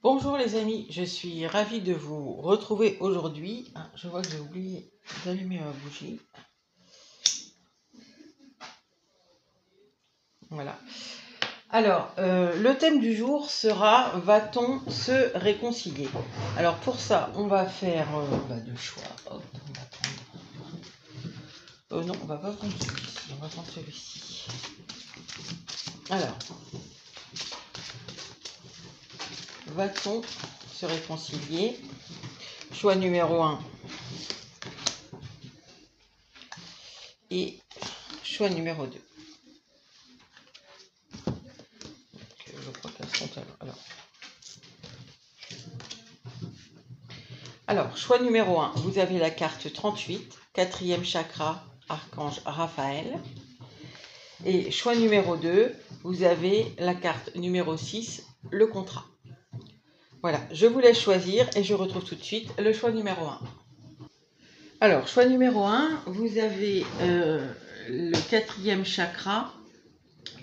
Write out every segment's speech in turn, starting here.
Bonjour les amis, je suis ravie de vous retrouver aujourd'hui. Je vois que j'ai oublié d'allumer ma bougie. Voilà. Alors, le thème du jour sera « Va-t-on se réconcilier ?» Alors pour ça, on va faire deux choix. Hop, on va prendre... non, on va pas prendre celui-ci, on va prendre celui-ci. Alors, va-t-on se réconcilier? Choix numéro 1 et choix numéro 2. Je crois qu'elles sont alors, choix numéro 1, vous avez la carte 38, 4e chakra, archange Raphaël. Et choix numéro 2, vous avez la carte numéro 6, le contrat. Voilà, je vous laisse choisir et je retrouve tout de suite le choix numéro 1. Alors, choix numéro 1, vous avez le 4e chakra,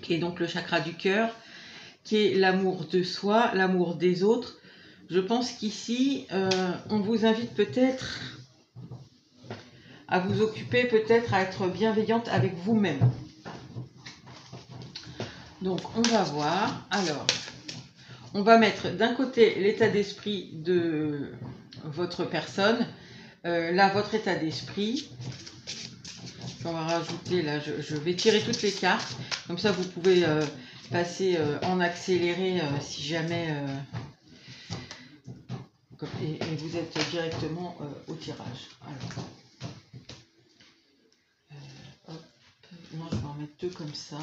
qui est donc le chakra du cœur, qui est l'amour de soi, l'amour des autres. Je pense qu'ici, on vous invite peut-être à vous occuper, peut-être à être bienveillante avec vous-même. Donc, on va voir. Alors, on va mettre d'un côté l'état d'esprit de votre personne. Là, votre état d'esprit. On va rajouter, là, je vais tirer toutes les cartes. Comme ça, vous pouvez passer en accéléré si jamais... et vous êtes directement au tirage. Alors, hop, non, je vais en mettre deux comme ça.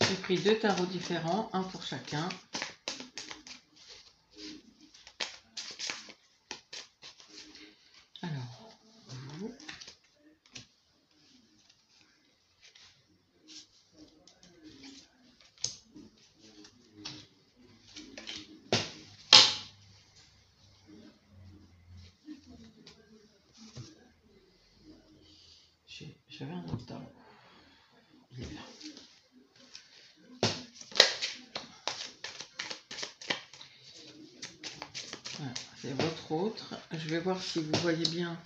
J'ai pris deux tarots différents, un pour chacun. Alors, vous. J'avais un autre tarot. Il est là. Voilà, c'est votre autre. Je vais voir si vous voyez bien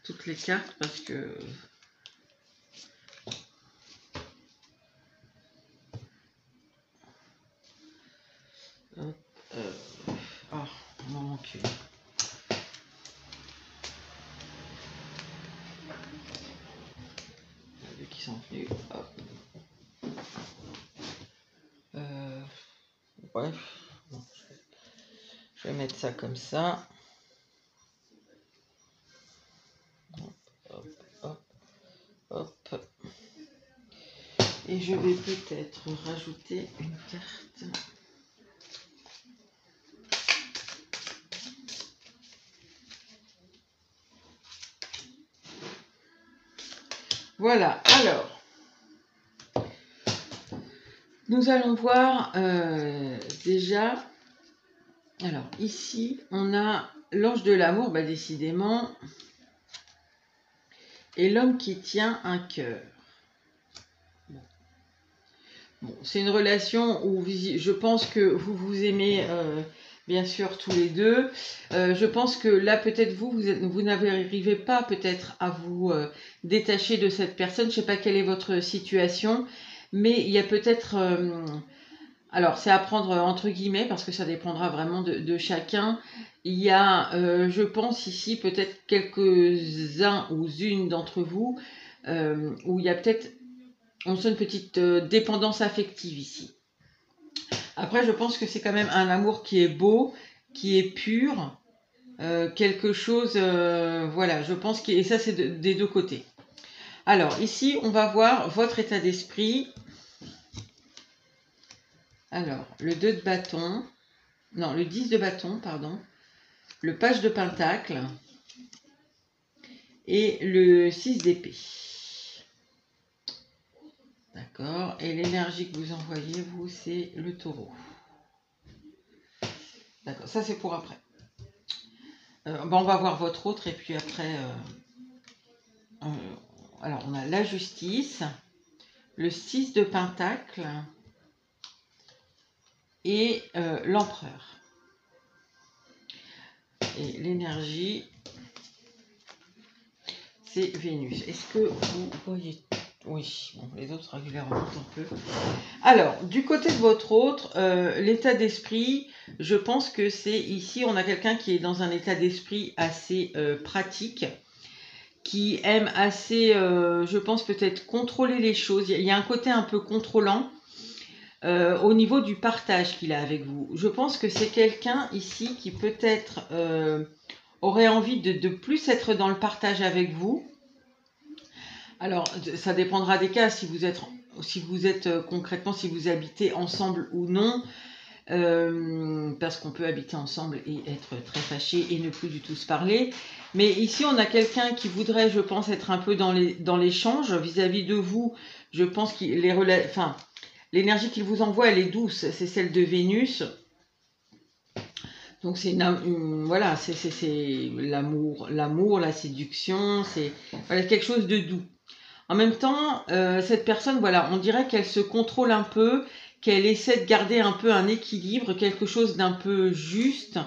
toutes les cartes parce que... Ah, il m'en manque une. Vu qu'ils sont venus. Hop. Bref. Bon, je vais mettre ça comme ça. Hop, hop, hop. Et je vais peut-être rajouter une carte. Voilà, alors, nous allons voir déjà, alors ici, on a l'ange de l'amour, bah, décidément, et l'homme qui tient un cœur. Bon, c'est une relation où je pense que vous vous aimez bien sûr tous les deux. Je pense que là peut-être vous n'arrivez pas peut-être à vous détacher de cette personne. Je ne sais pas quelle est votre situation, mais il y a peut-être... alors c'est à prendre entre guillemets parce que ça dépendra vraiment de chacun. Il y a, je pense ici peut-être quelques-uns ou une d'entre vous où il y a peut-être... On sent une petite dépendance affective ici. Après, je pense que c'est quand même un amour qui est beau, qui est pur, quelque chose, voilà, je pense que, et ça c'est des deux côtés. Alors ici, on va voir votre état d'esprit Alors, le 2 de bâton, non, le 10 de bâton, pardon, le page de pentacle et le 6 d'épée. D'accord. Et l'énergie que vous envoyez, vous, c'est le taureau. D'accord. Ça, c'est pour après. On va voir votre autre et puis après... alors, on a la justice, le 6 de pentacle et l'empereur. Et l'énergie, c'est Vénus. Est-ce que vous voyez? Oui, bon, les autres régulièrement un peu. Alors, du côté de votre autre, l'état d'esprit, je pense que c'est ici, on a quelqu'un qui est dans un état d'esprit assez pratique, qui aime assez, je pense peut-être contrôler les choses. Il y a un côté un peu contrôlant au niveau du partage qu'il a avec vous. Je pense que c'est quelqu'un ici qui peut-être aurait envie de plus être dans le partage avec vous. Alors, ça dépendra des cas, si vous êtes concrètement, si vous habitez ensemble ou non, parce qu'on peut habiter ensemble et être très fâché et ne plus du tout se parler. Mais ici, on a quelqu'un qui voudrait, je pense, être un peu dans l'échange vis-à-vis de vous. Je pense que l'énergie qu'il vous envoie, elle est douce, c'est celle de Vénus. Donc c'est voilà, c'est l'amour, la séduction, c'est voilà, quelque chose de doux. En même temps, cette personne, voilà, on dirait qu'elle se contrôle un peu, qu'elle essaie de garder un peu un équilibre, quelque chose d'un peu juste,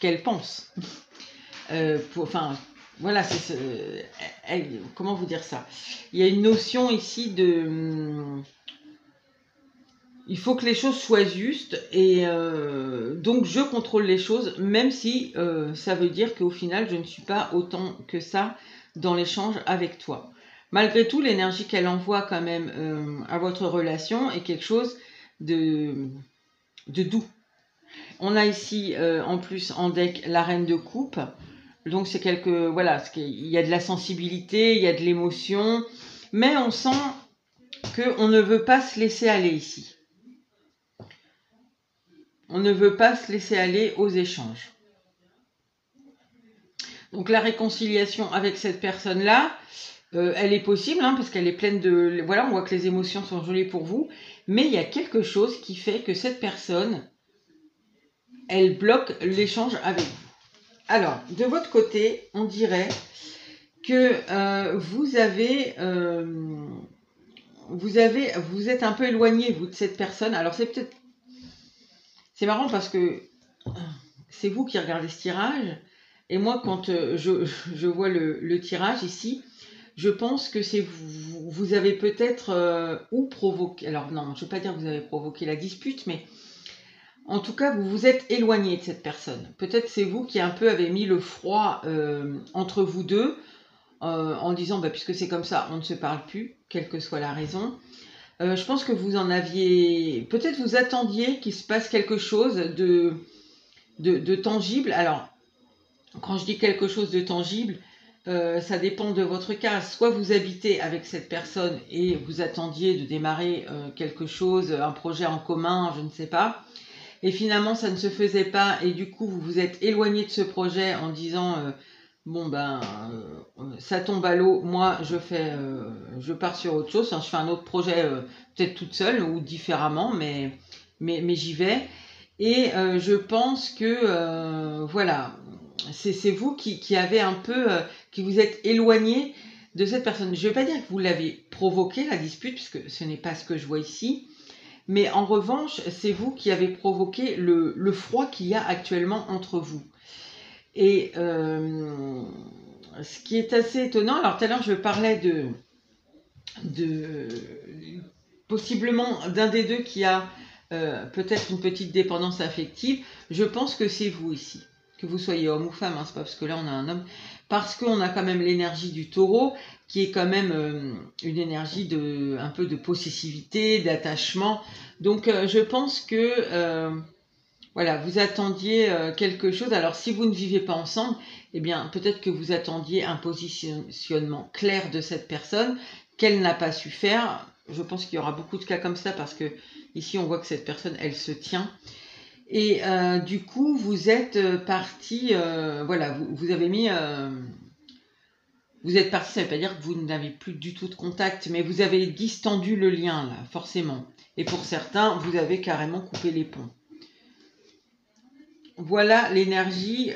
qu'elle pense. Enfin, voilà, comment vous dire ça? Il y a une notion ici de... il faut que les choses soient justes et donc je contrôle les choses, même si ça veut dire qu'au final, je ne suis pas autant que ça dans l'échange avec toi. Malgré tout, l'énergie qu'elle envoie quand même à votre relation est quelque chose de doux. On a ici en plus en deck la reine de coupe. Donc c'est voilà, il y a de la sensibilité, il y a de l'émotion, mais on sent qu'on ne veut pas se laisser aller ici. On ne veut pas se laisser aller aux échanges. Donc la réconciliation avec cette personne-là, elle est possible, hein, parce qu'elle est pleine de... Voilà, on voit que les émotions sont jolies pour vous, mais il y a quelque chose qui fait que cette personne, elle bloque l'échange avec vous. Alors, de votre côté, on dirait que vous êtes un peu éloigné, vous, de cette personne. Alors, c'est marrant parce que c'est vous qui regardez ce tirage. Et moi, quand je vois le tirage ici, je pense que c'est vous avez peut-être ou provoqué... Alors non, je ne veux pas dire que vous avez provoqué la dispute, mais en tout cas, vous vous êtes éloigné de cette personne. Peut-être c'est vous qui un peu avez mis le froid entre vous deux, en disant, bah, puisque c'est comme ça, on ne se parle plus, quelle que soit la raison. Je pense que vous en aviez... Peut-être vous attendiez qu'il se passe quelque chose de tangible. Alors, quand je dis quelque chose de tangible, ça dépend de votre cas. Soit vous habitez avec cette personne et vous attendiez de démarrer quelque chose, un projet en commun, je ne sais pas. Et finalement, ça ne se faisait pas et du coup, vous vous êtes éloigné de ce projet en disant bon ben, ça tombe à l'eau, moi je pars sur autre chose, enfin, je fais un autre projet peut-être toute seule ou différemment, mais j'y vais. Et je pense que voilà, c'est vous qui avez un peu, qui vous êtes éloigné de cette personne. Je ne vais pas dire que vous l'avez provoqué la dispute, puisque ce n'est pas ce que je vois ici. Mais en revanche, c'est vous qui avez provoqué le froid qu'il y a actuellement entre vous. Et ce qui est assez étonnant, alors tout à l'heure je parlais de possiblement d'un des deux qui a peut-être une petite dépendance affective. Je pense que c'est vous ici. Que vous soyez homme ou femme, hein, c'est pas parce que là on a un homme, parce qu'on a quand même l'énergie du taureau qui est quand même une énergie un peu de possessivité, d'attachement. Donc je pense que voilà, vous attendiez quelque chose. Alors si vous ne vivez pas ensemble, eh bien peut-être que vous attendiez un positionnement clair de cette personne qu'elle n'a pas su faire. je pense qu'il y aura beaucoup de cas comme ça parce que ici on voit que cette personne, elle se tient. Et du coup, vous êtes parti, voilà, vous avez mis... vous êtes parti, ça ne veut pas dire que vous n'avez plus du tout de contact, mais vous avez distendu le lien, là, forcément. Et pour certains, vous avez carrément coupé les ponts. Voilà l'énergie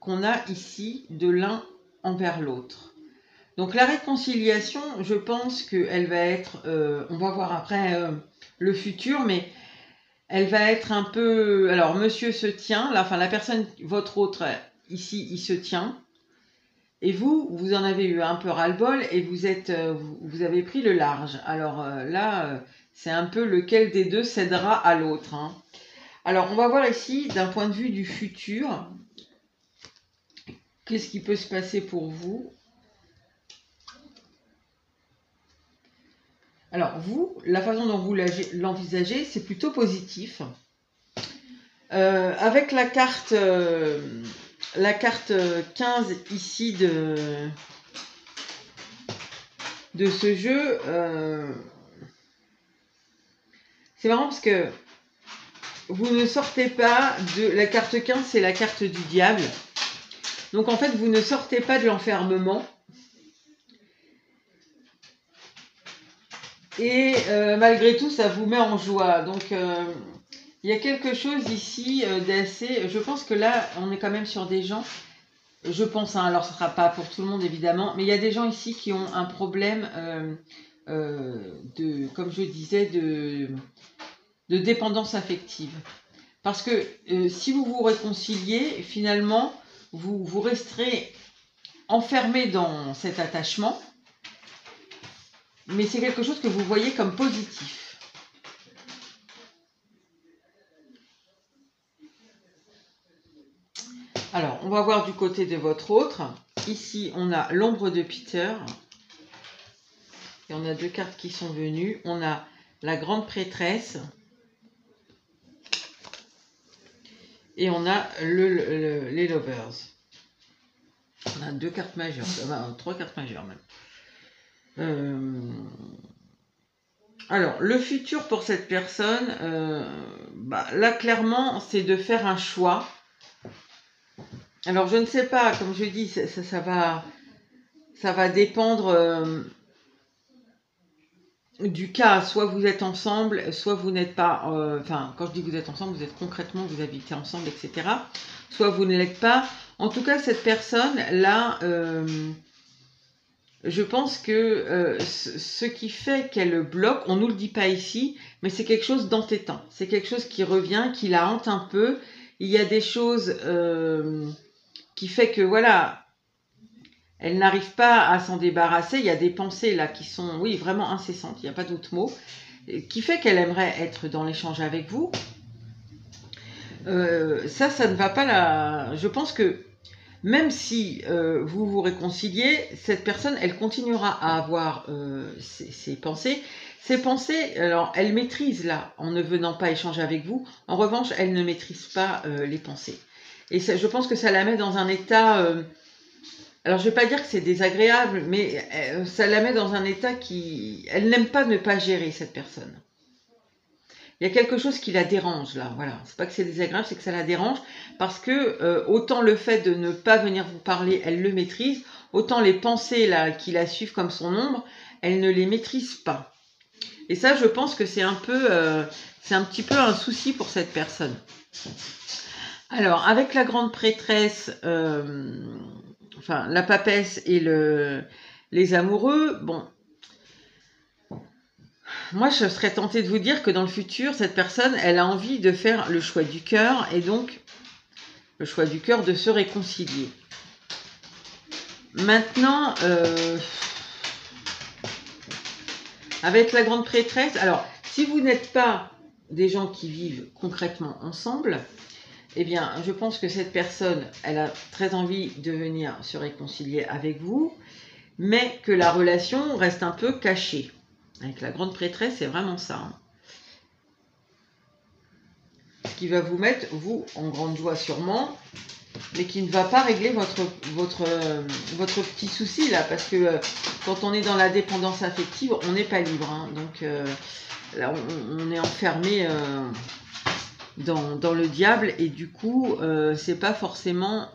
qu'on a ici de l'un envers l'autre. Donc la réconciliation, je pense qu'elle va être, on va voir après le futur, mais elle va être un peu... Alors monsieur se tient, là, enfin la personne, votre autre, ici, il se tient. Et vous, vous en avez eu un peu ras-le-bol et vous avez pris le large. Alors là, c'est un peu lequel des deux cédera à l'autre, hein. Alors, on va voir ici, d'un point de vue du futur, qu'est-ce qui peut se passer pour vous. Alors, vous, la façon dont vous l'envisagez, c'est plutôt positif. Avec la carte 15 ici de ce jeu, c'est marrant parce que vous ne sortez pas de... La carte 15, c'est la carte du diable. Donc en fait, vous ne sortez pas de l'enfermement. Et malgré tout, ça vous met en joie. Donc il y a quelque chose ici d'assez... Je pense que là, on est quand même sur des gens... Je pense, hein, alors ce ne sera pas pour tout le monde évidemment, mais il y a des gens ici qui ont un problème comme je disais, de dépendance affective. Parce que si vous vous réconciliez, finalement, vous resterez enfermé dans cet attachement, mais c'est quelque chose que vous voyez comme positif. Alors, on va voir du côté de votre autre. Ici, on a l'ombre de Peter. Et on a deux cartes qui sont venues. On a la grande prêtresse. Et on a les lovers. On a deux cartes majeures. Enfin, trois cartes majeures même. Alors, le futur pour cette personne, là, clairement, c'est de faire un choix. Alors, je ne sais pas, comme je dis, ça va dépendre du cas. Soit vous êtes ensemble, soit vous n'êtes pas... Enfin, quand je dis vous êtes ensemble, vous êtes concrètement, vous habitez ensemble, etc. Soit vous ne l'êtes pas. En tout cas, cette personne-là... je pense que ce qui fait qu'elle bloque, on ne nous le dit pas ici, mais c'est quelque chose d'entêtant. C'est quelque chose qui revient, qui la hante un peu. Il y a des choses qui fait que, voilà, elle n'arrive pas à s'en débarrasser. Il y a des pensées là qui sont, oui, vraiment incessantes, il n'y a pas d'autre mot, qui fait qu'elle aimerait être dans l'échange avec vous. Ça ne va pas la... Je pense que même si vous vous réconciliez, cette personne, elle continuera à avoir ses pensées. Ces pensées, alors, elle maîtrise là, en ne venant pas échanger avec vous. En revanche, elle ne maîtrise pas les pensées. Et ça, je pense que ça la met dans un état... alors, je ne vais pas dire que c'est désagréable, mais ça la met dans un état qui... Elle n'aime pas ne pas gérer, cette personne. Il y a quelque chose qui la dérange là, voilà. C'est pas que c'est désagréable, c'est que ça la dérange parce que autant le fait de ne pas venir vous parler, elle le maîtrise, autant les pensées là qui la suivent comme son ombre, elle ne les maîtrise pas. Et ça, je pense que c'est un petit peu un souci pour cette personne. Alors, avec la grande prêtresse, enfin la papesse et les amoureux, bon. Moi, je serais tentée de vous dire que dans le futur, cette personne, elle a envie de faire le choix du cœur et donc le choix du cœur de se réconcilier. Maintenant, avec la grande prêtresse, alors, si vous n'êtes pas des gens qui vivent concrètement ensemble, eh bien, je pense que cette personne, elle a très envie de venir se réconcilier avec vous, mais que la relation reste un peu cachée. Avec la grande prêtresse, c'est vraiment ça. Hein. Ce qui va vous mettre, vous, en grande joie sûrement, mais qui ne va pas régler votre petit souci là, parce que quand on est dans la dépendance affective, on n'est pas libre, hein. Donc là, on est enfermé dans le diable, et du coup, c'est pas forcément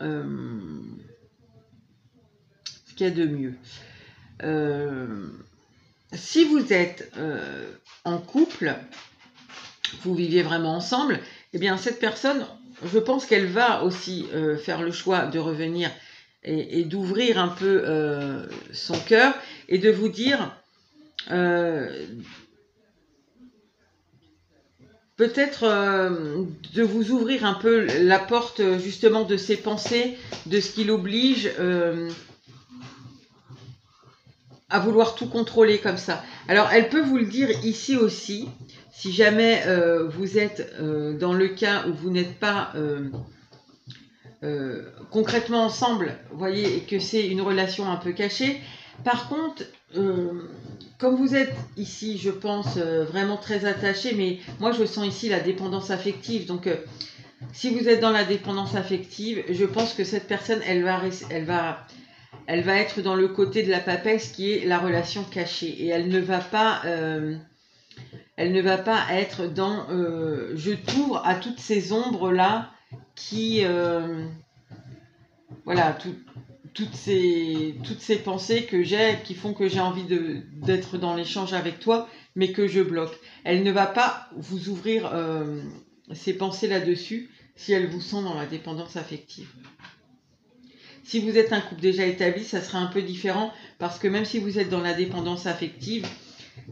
ce qu'il y a de mieux. Si vous êtes en couple, vous vivez vraiment ensemble, eh bien cette personne, je pense qu'elle va aussi faire le choix de revenir et d'ouvrir un peu son cœur et de vous dire peut-être de vous ouvrir un peu la porte justement de ses pensées, de ce qui l'oblige à vouloir tout contrôler comme ça. Alors elle peut vous le dire ici aussi, si jamais vous êtes dans le cas où vous n'êtes pas concrètement ensemble, vous voyez, et que c'est une relation un peu cachée. Par contre, comme vous êtes ici, je pense, vraiment très attaché, mais moi je sens ici la dépendance affective, donc si vous êtes dans la dépendance affective, je pense que cette personne, elle va être dans le côté de la papesse qui est la relation cachée, et elle ne va pas être dans je t'ouvre à toutes ces ombres là qui voilà, toutes ces pensées que j'ai qui font que j'ai envie d'être dans l'échange avec toi, mais que je bloque. Elle ne va pas vous ouvrir ces pensées là-dessus si elle vous sent dans la dépendance affective. Si vous êtes un couple déjà établi, ça sera un peu différent, parce que même si vous êtes dans la dépendance affective,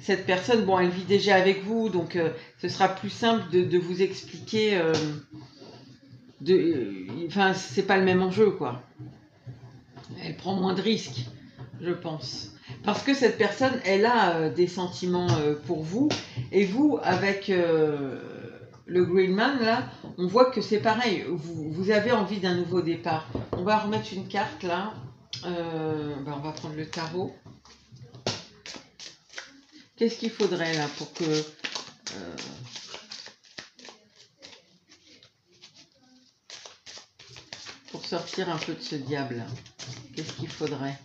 cette personne, bon, elle vit déjà avec vous, donc ce sera plus simple de vous expliquer. Enfin, c'est pas le même enjeu, quoi. Elle prend moins de risques, je pense. Parce que cette personne, elle a des sentiments pour vous, et vous, avec le Green Man, là, on voit que c'est pareil. Vous avez envie d'un nouveau départ. On va remettre une carte, là. On va prendre le tarot. Qu'est-ce qu'il faudrait, là, pour que... pour sortir un peu de ce diable? Qu'est-ce qu'il faudrait?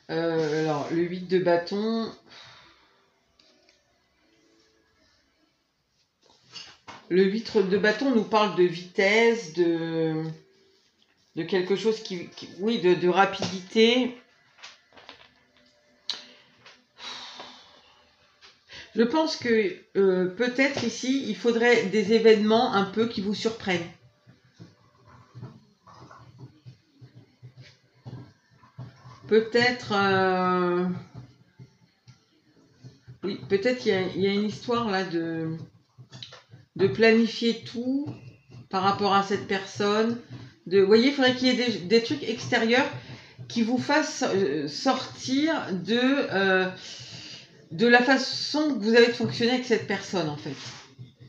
Alors, le 8 de bâton. Le 8 de bâton nous parle de vitesse, de quelque chose oui, de rapidité. Je pense que peut-être ici, il faudrait des événements un peu qui vous surprennent. Peut-être... oui, peut-être il y a une histoire là de planifier tout par rapport à cette personne. Vous voyez, il faudrait qu'il y ait des trucs extérieurs qui vous fassent sortir de la façon que vous avez de fonctionner avec cette personne, en fait.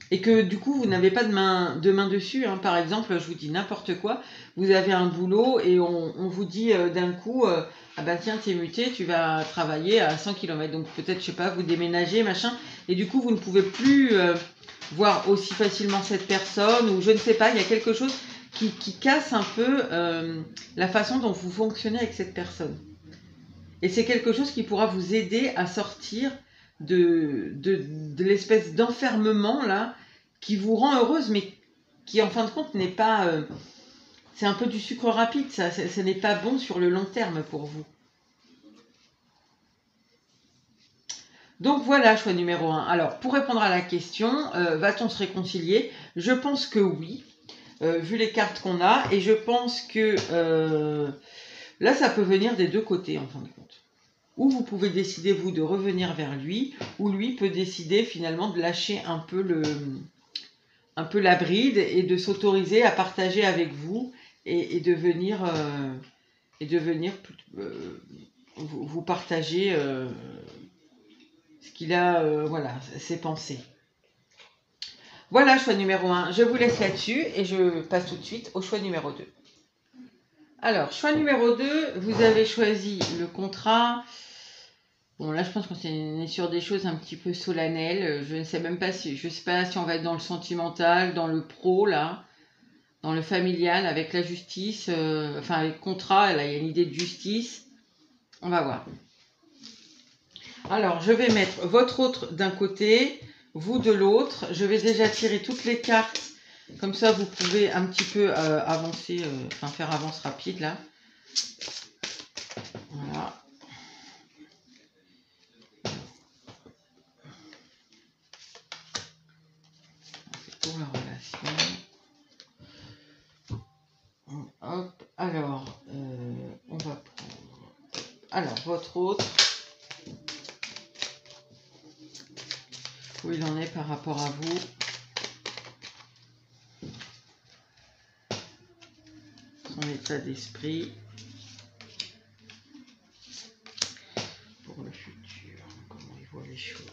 Et que du coup, vous n'avez pas de main dessus, hein. Par exemple, je vous dis n'importe quoi, vous avez un boulot et on vous dit d'un coup, ah bah tiens, t'es muté, tu vas travailler à 100 km. Donc peut-être, je sais pas, vous déménagez, machin, et du coup, vous ne pouvez plus voir aussi facilement cette personne, ou je ne sais pas, il y a quelque chose qui casse un peu la façon dont vous fonctionnez avec cette personne. Et c'est quelque chose qui pourra vous aider à sortir de l'espèce d'enfermement là, qui vous rend heureuse, mais qui en fin de compte n'est pas... c'est un peu du sucre rapide, ça. Ce n'est pas bon sur le long terme pour vous. Donc voilà, choix numéro 1. Alors, pour répondre à la question, va-t-on se réconcilier? Je pense que oui, vu les cartes qu'on a. Et je pense que là, ça peut venir des deux côtés, en fin de compte. Ou vous pouvez décider, vous, de revenir vers lui, ou lui peut décider finalement de lâcher un peu la bride et de s'autoriser à partager avec vous et de venir vous partager ce qu'il a, voilà, ses pensées. Voilà, choix numéro 1. Je vous laisse là-dessus et je passe tout de suite au choix numéro 2. Alors, choix numéro 2, vous avez choisi le contrat. Bon, là, je pense qu'on est sur des choses un petit peu solennelles. Je ne sais même pas si, je sais pas si on va être dans le sentimental, dans le pro, là, dans le familial, avec la justice, enfin, les contrats, là, il y a une idée de justice. On va voir. Alors, je vais mettre votre autre d'un côté, vous de l'autre. Je vais déjà tirer toutes les cartes. Comme ça, vous pouvez un petit peu avancer, enfin, faire avance rapide, là. Voilà. Pour la relation. Hop, alors, on va prendre. Alors, votre autre. Où il en est par rapport à vous. Son état d'esprit. Pour le futur. Comment il voit les choses.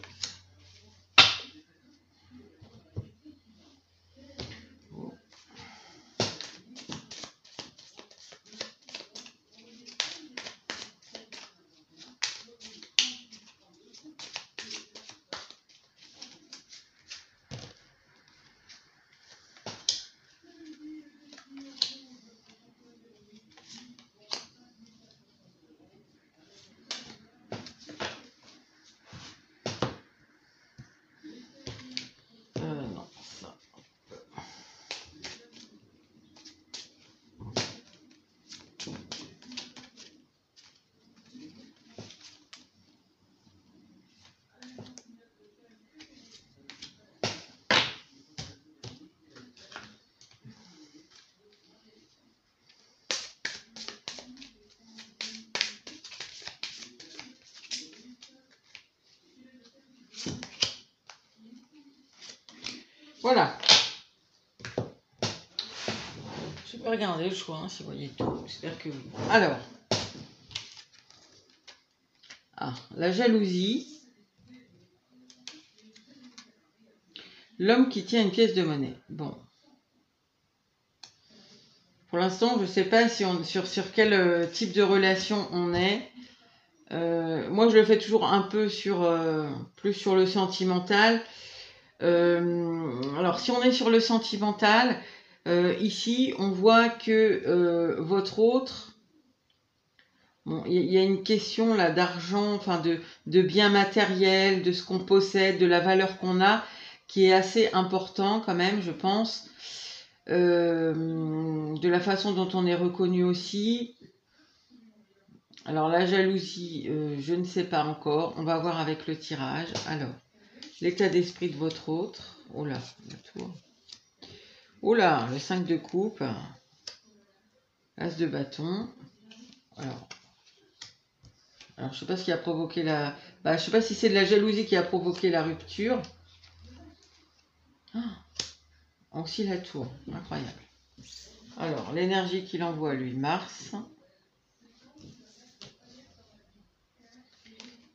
Non, ça. Voilà. Je vais regarder le choix, hein, si vous voyez tout. J'espère que oui. Alors. Ah, la jalousie. L'homme qui tient une pièce de monnaie. Bon. Pour l'instant, je ne sais pas si sur quel type de relation on est. Moi, je le fais toujours un peu plus sur le sentimental. Alors, si on est sur le sentimental, ici, on voit que votre autre, bon, il y a une question là d'argent, enfin de biens matériels, de ce qu'on possède, de la valeur qu'on a, qui est assez important quand même, je pense. De la façon dont on est reconnu aussi. Alors la jalousie, je ne sais pas encore. On va voir avec le tirage. Alors, l'état d'esprit de votre autre. Oh là, le tour. Oh là, le 5 de coupe. As de bâton. Alors je ne sais pas ce qui a provoqué la... je ne sais pas si c'est de la jalousie qui a provoqué la rupture. Ah, aussi la tour. Incroyable. Alors, l'énergie qu'il envoie, lui, Mars.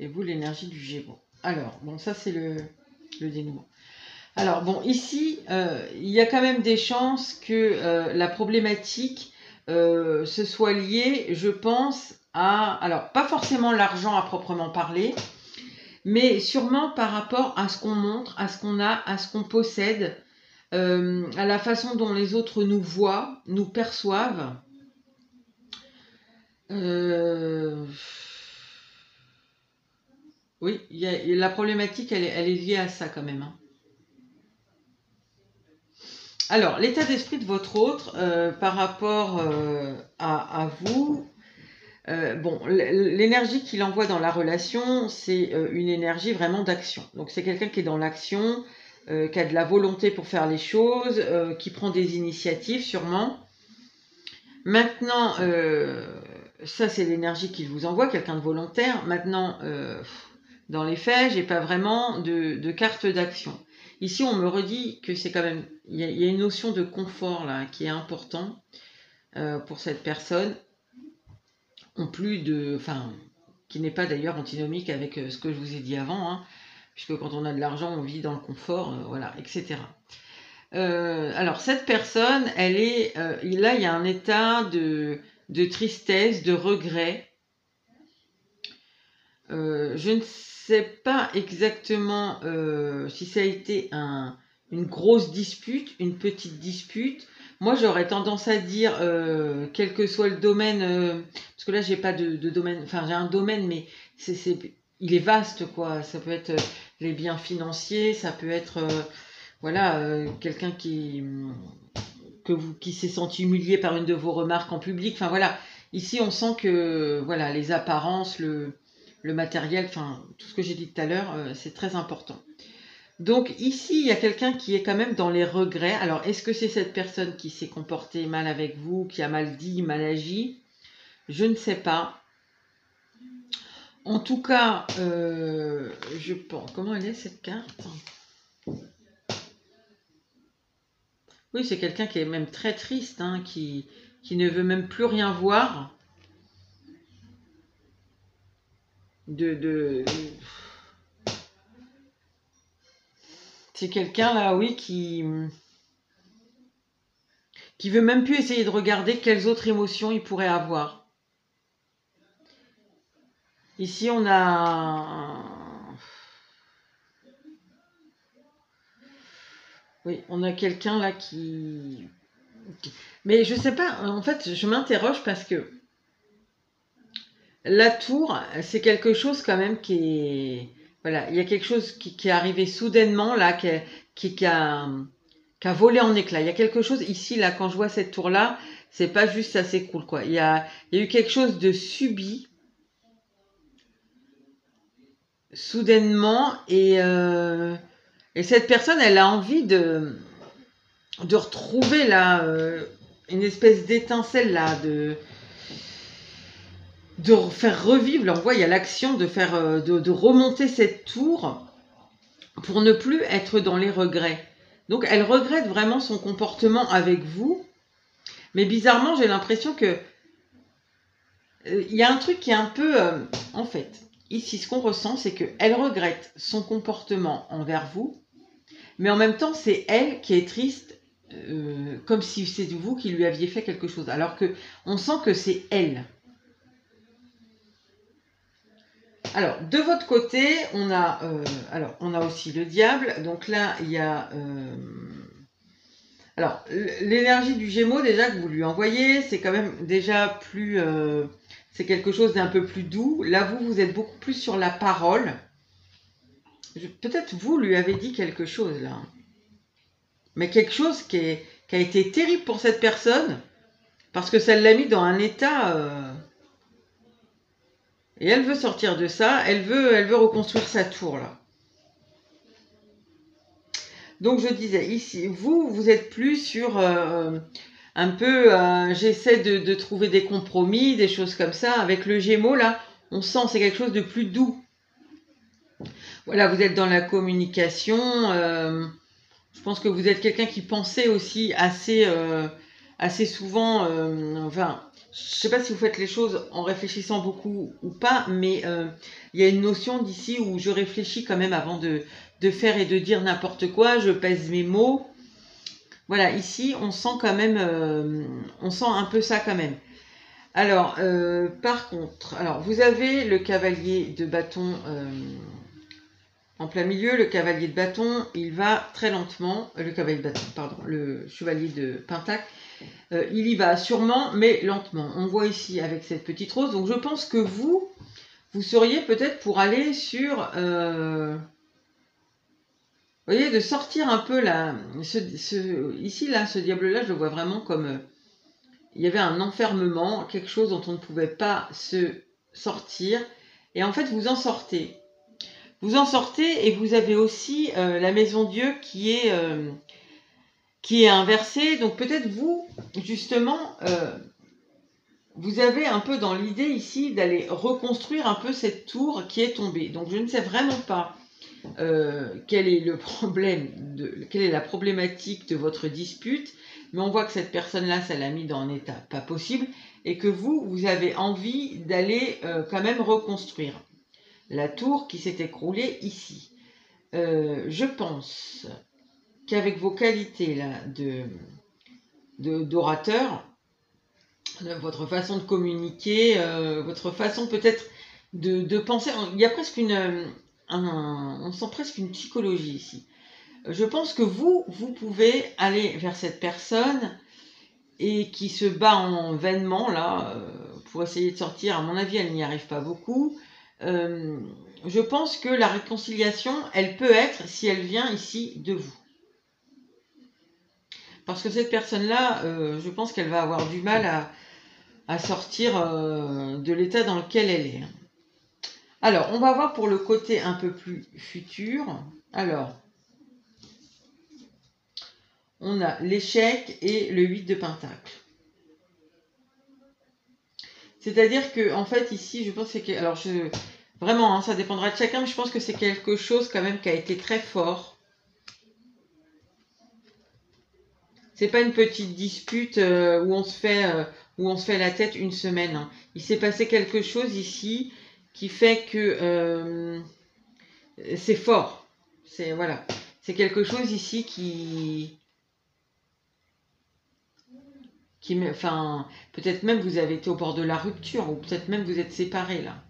Et vous, l'énergie du Gémeaux. Alors, bon, ça, c'est le dénouement. Alors, bon, ici, il y a quand même des chances que la problématique se soit liée, je pense, à... Alors, pas forcément l'argent à proprement parler, mais sûrement par rapport à ce qu'on montre, à ce qu'on a, à ce qu'on possède, à la façon dont les autres nous voient, nous perçoivent. Oui, la problématique, elle est liée à ça quand même. Hein. Alors, l'état d'esprit de votre autre par rapport à vous, bon, l'énergie qu'il envoie dans la relation, c'est une énergie vraiment d'action. Donc, c'est quelqu'un qui est dans l'action, qui a de la volonté pour faire les choses, qui prend des initiatives sûrement. Maintenant, ça c'est l'énergie qu'il vous envoie, quelqu'un de volontaire. Maintenant, dans les faits, j'ai pas vraiment de carte d'action. Ici, on me redit que c'est quand même, il y a une notion de confort là qui est important pour cette personne, en plus de, enfin, qui n'est pas d'ailleurs antinomique avec ce que je vous ai dit avant, hein, puisque quand on a de l'argent, on vit dans le confort, voilà, etc. Alors cette personne, elle est, là, il y a un état de tristesse, de regret. Je ne sais pas exactement si ça a été une grosse dispute, une petite dispute. Moi, j'aurais tendance à dire, quel que soit le domaine, parce que là, j'ai pas de domaine, enfin, j'ai un domaine, mais il est vaste, quoi. Ça peut être les biens financiers, ça peut être, voilà, quelqu'un qui s'est senti humilié par une de vos remarques en public. Enfin, voilà. Ici, on sent que, voilà, les apparences, le matériel, enfin, tout ce que j'ai dit tout à l'heure, c'est très important. Donc ici, il y a quelqu'un qui est quand même dans les regrets. Alors, est-ce que c'est cette personne qui s'est comportée mal avec vous, qui a mal dit, mal agi? Je ne sais pas. En tout cas, je pense... Comment elle est cette carte? Oui, c'est quelqu'un qui est même très triste, hein, qui ne veut même plus rien voir. C'est quelqu'un là, oui, qui veut même plus essayer de regarder quelles autres émotions il pourrait avoir. Ici, on a... Oui, on a quelqu'un là Mais je sais pas, en fait, je m'interroge parce que la tour, c'est quelque chose quand même qui est... Voilà, il y a quelque chose qui est arrivé soudainement là, qui a volé en éclats. Il y a quelque chose ici, là, quand je vois cette tour-là, c'est pas juste ça s'écroule, quoi. Il y a eu quelque chose de subi, soudainement, et cette personne, elle a envie de retrouver là, une espèce d'étincelle là, de faire revivre. Là, on voit, il y a l'action de faire, de remonter cette tour pour ne plus être dans les regrets. Donc, elle regrette vraiment son comportement avec vous, mais bizarrement, j'ai l'impression que il y a un truc qui est un peu, en fait, ici, ce qu'on ressent, c'est qu'elle regrette son comportement envers vous, mais en même temps, c'est elle qui est triste, comme si c'est vous qui lui aviez fait quelque chose. Alors que on sent que c'est elle. Alors, de votre côté, on a aussi le diable. Donc là, il y a... alors, l'énergie du Gémeaux, déjà, que vous lui envoyez, c'est quand même déjà plus... c'est quelque chose d'un peu plus doux. Là, vous êtes beaucoup plus sur la parole. Peut-être vous lui avez dit quelque chose, là. Mais quelque chose qui a été terrible pour cette personne, parce que ça l'a mis dans un état... et elle veut sortir de ça, elle veut reconstruire sa tour, là. Donc je disais, ici, vous êtes plus sur un peu, j'essaie de trouver des compromis, des choses comme ça. Avec le Gémeaux, là, on sent c'est quelque chose de plus doux. Voilà, vous êtes dans la communication. Je pense que vous êtes quelqu'un qui pensait aussi assez souvent, enfin, je ne sais pas si vous faites les choses en réfléchissant beaucoup ou pas, mais il y a une notion d'ici où je réfléchis quand même avant de faire et de dire n'importe quoi, je pèse mes mots. Voilà, ici, on sent quand même, on sent un peu ça quand même. Alors, par contre, alors vous avez le cavalier de bâton en plein milieu. Le cavalier de bâton, il va très lentement. Le cavalier de bâton, pardon, le chevalier de pentacle, il y va sûrement, mais lentement. On voit ici avec cette petite rose. Donc, je pense que vous seriez peut-être pour aller sur... vous voyez, de sortir un peu là, ici, là, ce diable-là, je le vois vraiment comme... il y avait un enfermement, quelque chose dont on ne pouvait pas se sortir. Et en fait, vous en sortez. Vous en sortez et vous avez aussi la maison Dieu qui est inversée. Donc peut-être vous, justement, vous avez un peu dans l'idée ici d'aller reconstruire un peu cette tour qui est tombée. Donc je ne sais vraiment pas quel est le problème, quelle est la problématique de votre dispute, mais on voit que cette personne-là, ça l'a mis dans un état pas possible, et que vous avez envie d'aller quand même reconstruire la tour qui s'est écroulée ici. Je pense qu'avec vos qualités là d'orateur, votre façon de communiquer, votre façon peut-être de penser. Il y a presque on sent presque une psychologie ici. Je pense que vous pouvez aller vers cette personne et qui se bat en vainement là pour essayer de sortir. À mon avis, elle n'y arrive pas beaucoup. Je pense que la réconciliation, elle peut être si elle vient ici de vous. Parce que cette personne-là, je pense qu'elle va avoir du mal à sortir de l'état dans lequel elle est. Alors, on va voir pour le côté un peu plus futur. Alors, on a l'échec et le 8 de Pentacle. C'est-à-dire que, en fait, ici, je pense que... Alors, vraiment, hein, ça dépendra de chacun, mais je pense que c'est quelque chose quand même qui a été très fort. C'est pas une petite dispute où on se fait la tête une semaine. Hein. Il s'est passé quelque chose ici qui fait que c'est fort. Voilà. C'est quelque chose ici enfin, peut-être même vous avez été au bord de la rupture, ou peut-être même vous êtes séparés là.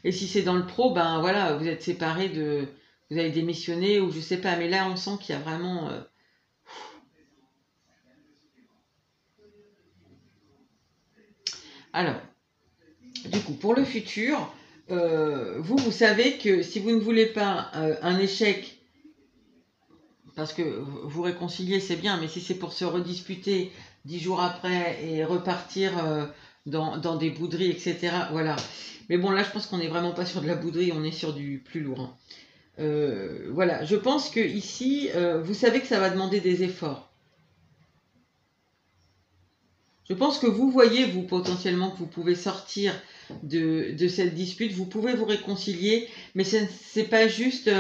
Et si c'est dans le pro, ben voilà, vous êtes séparés vous avez démissionné, ou je sais pas, mais là on sent qu'il y a vraiment... Alors, du coup, pour le futur, vous savez que si vous ne voulez pas un échec, parce que vous réconcilier, c'est bien, mais si c'est pour se redisputer 10 jours après et repartir dans des bouderies, etc., voilà. Mais bon, là, je pense qu'on n'est vraiment pas sur de la bouderie, on est sur du plus lourd. Hein. Voilà, je pense que ici, vous savez que ça va demander des efforts. Je pense que vous voyez, vous, potentiellement, que vous pouvez sortir de cette dispute, vous pouvez vous réconcilier, mais c'est pas juste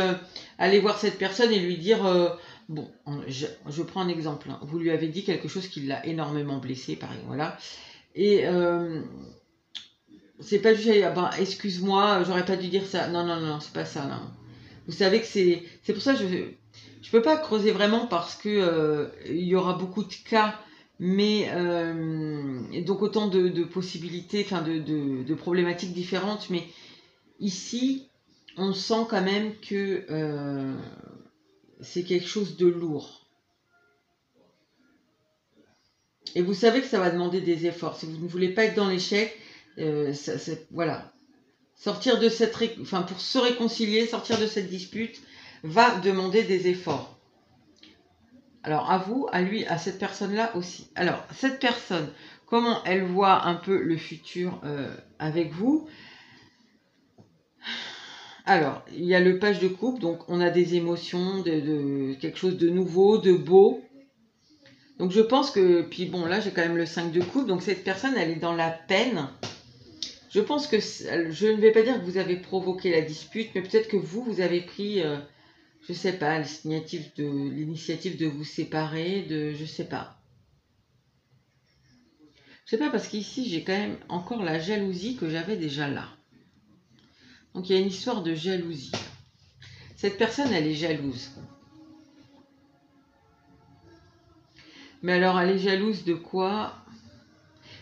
aller voir cette personne et lui dire, bon, je prends un exemple, hein, vous lui avez dit quelque chose qui l'a énormément blessé, par exemple, voilà, et c'est pas juste, ah ben, excuse-moi, j'aurais pas dû dire ça, non, non, non, c'est pas ça, là. Vous savez que c'est pour ça que je peux pas creuser vraiment parce que il y aura beaucoup de cas, mais donc autant de possibilités, enfin de problématiques différentes, mais ici on sent quand même que c'est quelque chose de lourd. Et vous savez que ça va demander des efforts. Si vous ne voulez pas être dans l'échec, voilà. Sortir de cette, enfin pour se réconcilier, sortir de cette dispute, va demander des efforts. Alors à vous, à lui, à cette personne-là aussi. Alors cette personne, comment elle voit un peu le futur avec vous? Alors il y a le page de coupe, donc on a des émotions, de quelque chose de nouveau, de beau. Donc je pense que, puis bon là j'ai quand même le 5 de coupe, donc cette personne elle est dans la peine. Je pense que, je ne vais pas dire que vous avez provoqué la dispute, mais peut-être que vous avez pris... je sais pas, l'initiative de vous séparer, je sais pas. Je sais pas parce qu'ici j'ai quand même encore la jalousie que j'avais déjà là. Donc il y a une histoire de jalousie. Cette personne, elle est jalouse. Mais alors elle est jalouse de quoi?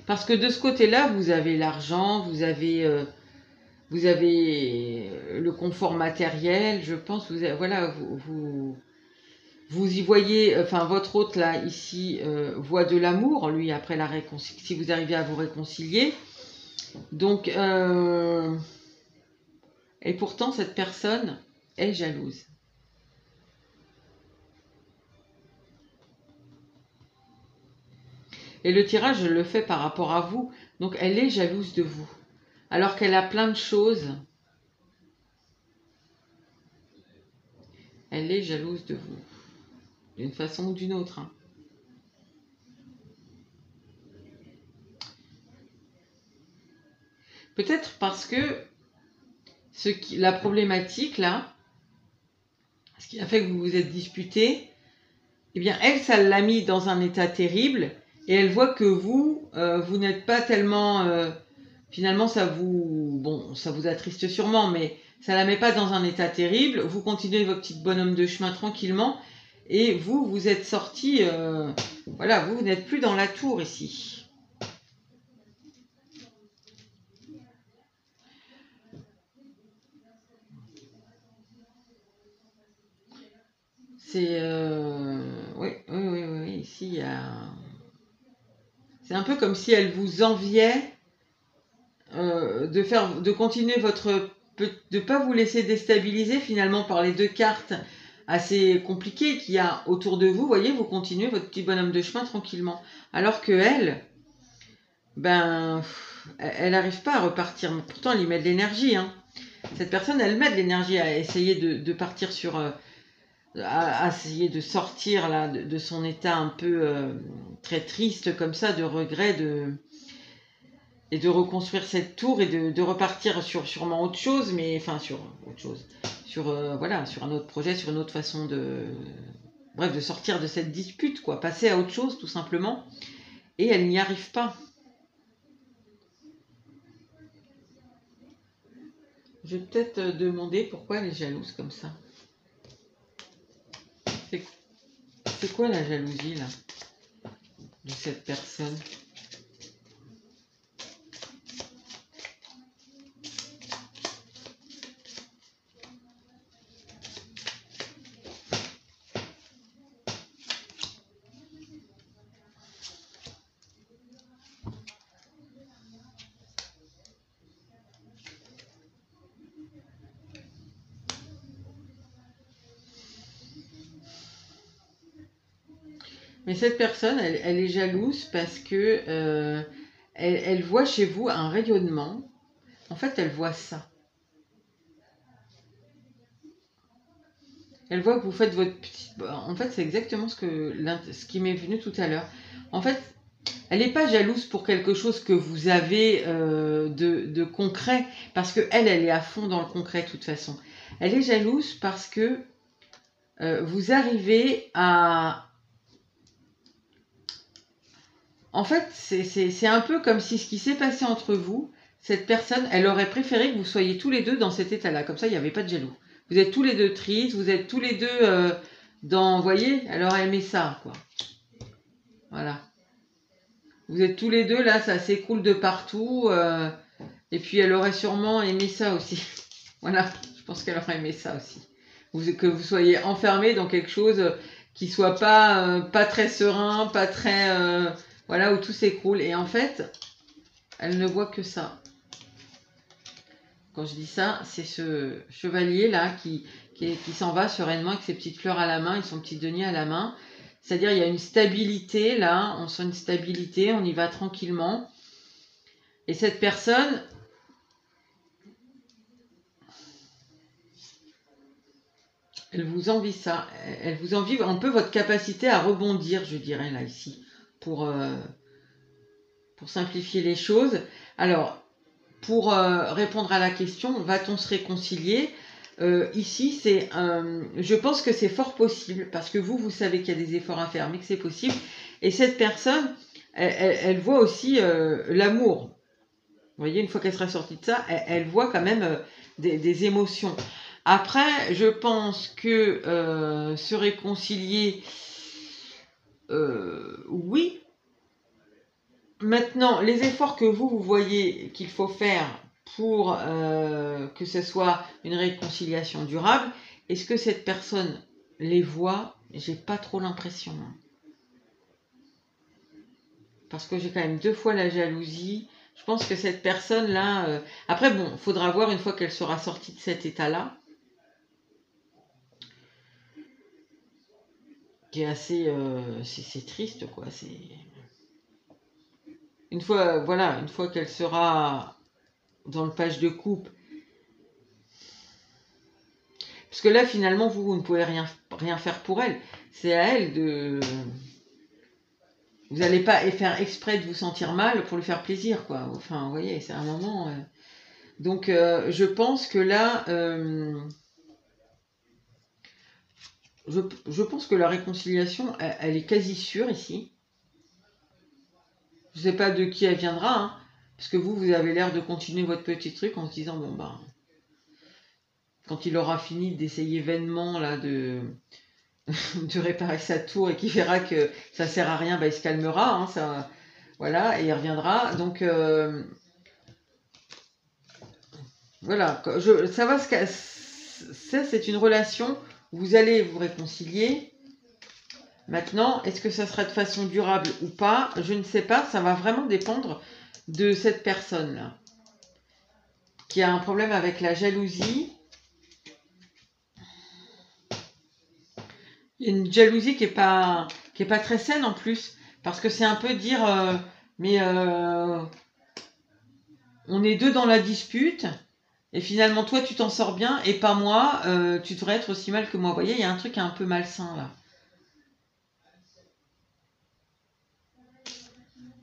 Parce que de ce côté-là, vous avez l'argent, vous avez le confort matériel, je pense, voilà, vous y voyez, enfin votre hôte là, ici, voit de l'amour, lui, après la réconciliation, si vous arrivez à vous réconcilier. Donc, et pourtant, cette personne est jalouse. Et le tirage, je le fais par rapport à vous. Donc, elle est jalouse de vous. Alors qu'elle a plein de choses. Elle est jalouse de vous. D'une façon ou d'une autre. Hein. Peut-être parce que la problématique, là, ce qui a fait que vous vous êtes disputé, eh bien, elle, ça l'a mis dans un état terrible. Et elle voit que vous, vous n'êtes pas tellement... finalement, ça vous attriste sûrement, mais ça la met pas dans un état terrible. Vous continuez vos petits bonhommes de chemin tranquillement. Et vous êtes sorti... voilà, vous n'êtes plus dans la tour ici. C'est... oui, oui, oui, oui, ici, il y a... C'est un peu comme si elle vous enviait de continuer votre... de ne pas vous laisser déstabiliser finalement par les deux cartes assez compliquées qu'il y a autour de vous. Vous voyez, vous continuez votre petit bonhomme de chemin tranquillement. Alors que elle, ben, elle n'arrive pas à repartir. Pourtant, elle y met de l'énergie. Hein. Cette personne, elle met de l'énergie à essayer de partir sur... à essayer de sortir là, de son état un peu très triste comme ça, de regret, et de reconstruire cette tour et de repartir sur sûrement autre chose, mais enfin sur autre chose, sur voilà, sur un autre projet, sur une autre façon de, bref, de sortir de cette dispute, quoi, passer à autre chose tout simplement, et elle n'y arrive pas. Je vais peut-être demander pourquoi elle est jalouse comme ça. C'est quoi la jalousie là de cette personne? Mais cette personne, elle est jalouse parce que elle voit chez vous un rayonnement. En fait, elle voit ça. Elle voit que vous faites votre petit... En fait, c'est exactement ce qui m'est venu tout à l'heure. En fait, elle n'est pas jalouse pour quelque chose que vous avez de concret, parce que elle est à fond dans le concret de toute façon. Elle est jalouse parce que vous arrivez à... En fait, c'est un peu comme si ce qui s'est passé entre vous, cette personne, elle aurait préféré que vous soyez tous les deux dans cet état-là. Comme ça, il n'y avait pas de jaloux. Vous êtes tous les deux tristes, vous êtes tous les deux dans... Vous voyez, elle aurait aimé ça, quoi. Voilà. Vous êtes tous les deux, là, ça s'écroule de partout. Et puis, elle aurait sûrement aimé ça aussi. Voilà, je pense qu'elle aurait aimé ça aussi. Que vous soyez enfermés dans quelque chose qui soit pas très serein, pas très... voilà, où tout s'écroule. Et en fait, elle ne voit que ça. Quand je dis ça, c'est ce chevalier-là qui s'en va sereinement avec ses petites fleurs à la main et son petit denier à la main. C'est-à-dire, il y a une stabilité, là, on sent une stabilité, on y va tranquillement. Et cette personne... Elle vous envie ça. Elle vous envie un peu votre capacité à rebondir, je dirais, là, ici, pour simplifier les choses. Alors, pour répondre à la question, va-t-on se réconcilier? Ici, je pense que c'est fort possible, parce que vous savez qu'il y a des efforts à faire, mais que c'est possible. Et cette personne, elle voit aussi l'amour. Vous voyez, une fois qu'elle sera sortie de ça, elle voit quand même des émotions. Après, je pense que se réconcilier, oui. Maintenant, les efforts que vous voyez qu'il faut faire pour que ce soit une réconciliation durable, est-ce que cette personne les voit? J'ai pas trop l'impression. Parce que j'ai quand même 2 fois la jalousie. Je pense que cette personne-là... Après, bon, il faudra voir une fois qu'elle sera sortie de cet état-là. Qui est assez... c'est triste, quoi. Une fois, voilà, une fois qu'elle sera dans le page de coupe. Parce que là, finalement, vous ne pouvez rien faire pour elle. C'est à elle de... Vous n'allez pas faire exprès de vous sentir mal pour lui faire plaisir, quoi. Enfin, vous voyez, c'est un moment... Donc, je pense que là... Je pense que la réconciliation, elle est quasi sûre ici. Je ne sais pas de qui elle viendra, hein, parce que vous avez l'air de continuer votre petit truc en se disant, bon, bah... Quand il aura fini d'essayer vainement, là, de réparer sa tour et qu'il verra que ça sert à rien, bah, il se calmera, hein, ça... Voilà, et il reviendra. Donc, voilà, ça va, c'est une relation Vous allez vous réconcilier. Maintenant, est-ce que ça sera de façon durable ou pas? Je ne sais pas. Ça va vraiment dépendre de cette personne-là qui a un problème avec la jalousie. Il y a une jalousie qui est pas très saine en plus. Parce que c'est un peu dire, on est deux dans la dispute. Et finalement, toi, tu t'en sors bien et pas moi. Tu devrais être aussi mal que moi. Vous voyez, il y a un truc un peu malsain là.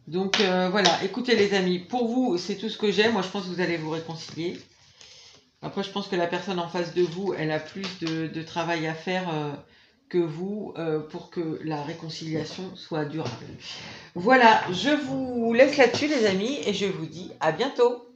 Donc voilà, écoutez les amis, pour vous, c'est tout ce que j'ai. Moi, je pense que vous allez vous réconcilier. Après, je pense que la personne en face de vous, elle a plus de travail à faire que vous pour que la réconciliation soit durable. Voilà, je vous laisse là-dessus les amis et je vous dis à bientôt.